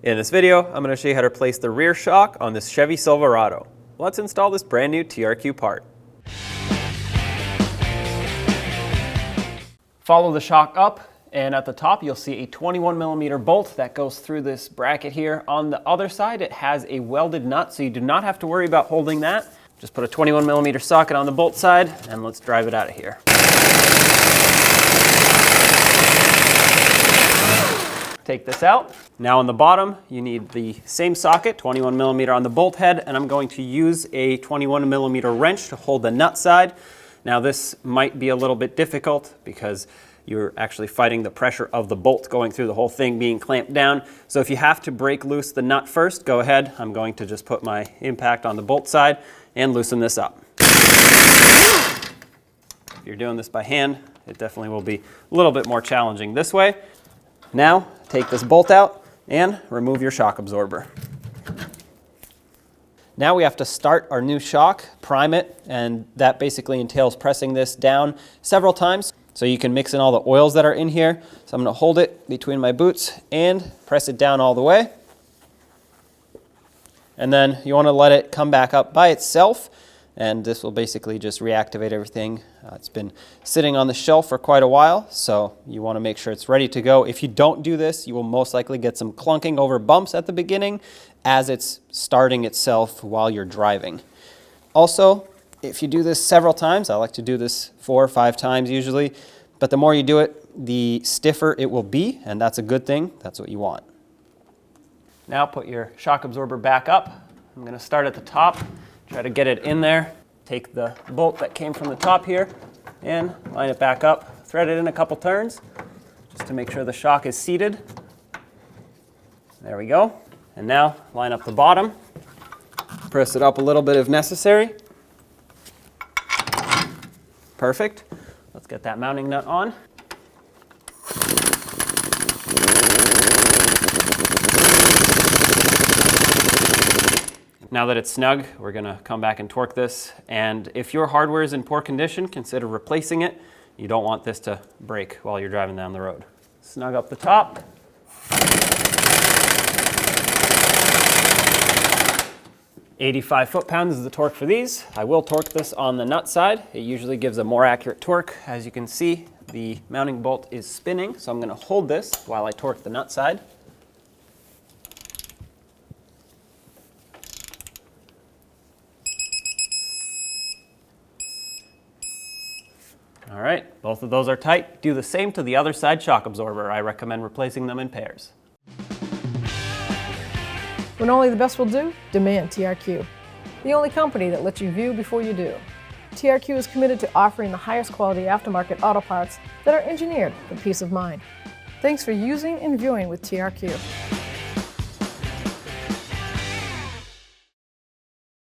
In this video, I'm going to show you how to replace the rear shock on this Chevy Silverado. Let's install this brand new TRQ part. Follow the shock up, and at the top you'll see a 21mm bolt that goes through this bracket here. On the other side it has a welded nut, so you do not have to worry about holding that. Just put a 21mm socket on the bolt side and let's drive it out of here. Take this out. Now on the bottom, you need the same socket, 21mm on the bolt head, and I'm going to use a 21mm wrench to hold the nut side. Now this might be a little bit difficult because you're actually fighting the pressure of the bolt going through the whole thing being clamped down. So if you have to break loose the nut first, go ahead. I'm going to just put my impact on the bolt side and loosen this up. If you're doing this by hand, it definitely will be a little bit more challenging this way. Now, take this bolt out and remove your shock absorber. Now we have to start our new shock, prime it, and that basically entails pressing this down several times so you can mix in all the oils that are in here. So I'm going to hold it between my boots and press it down all the way. And then you want to let it come back up by itself, and this will basically just reactivate everything. It's been sitting on the shelf for quite a while, so you want to make sure it's ready to go. If you don't do this, you will most likely get some clunking over bumps at the beginning as it's starting itself while you're driving. Also, if you do this several times, I like to do this 4 or 5 times usually, but the more you do it, the stiffer it will be, and that's a good thing. That's what you want. Now put your shock absorber back up. I'm going to start at the top. Try to get it in there. Take the bolt that came from the top here and line it back up. Thread it in a couple turns just to make sure the shock is seated. There we go. And now line up the bottom. Press it up a little bit if necessary. Perfect. Let's get that mounting nut on. Now that it's snug, we're going to come back and torque this, and if your hardware is in poor condition, consider replacing it. You don't want this to break while you're driving down the road. Snug up the top. "85 foot-pounds is the torque for these. I will torque this on the nut side. It usually gives a more accurate torque. As you can see, the mounting bolt is spinning, so I'm going to hold this while I torque the nut side. All right, both of those are tight. Do the same to the other side shock absorber. I recommend replacing them in pairs. When only the best will do, demand TRQ. The only company that lets you view before you do. TRQ is committed to offering the highest quality aftermarket auto parts that are engineered for peace of mind. Thanks for using and viewing with TRQ.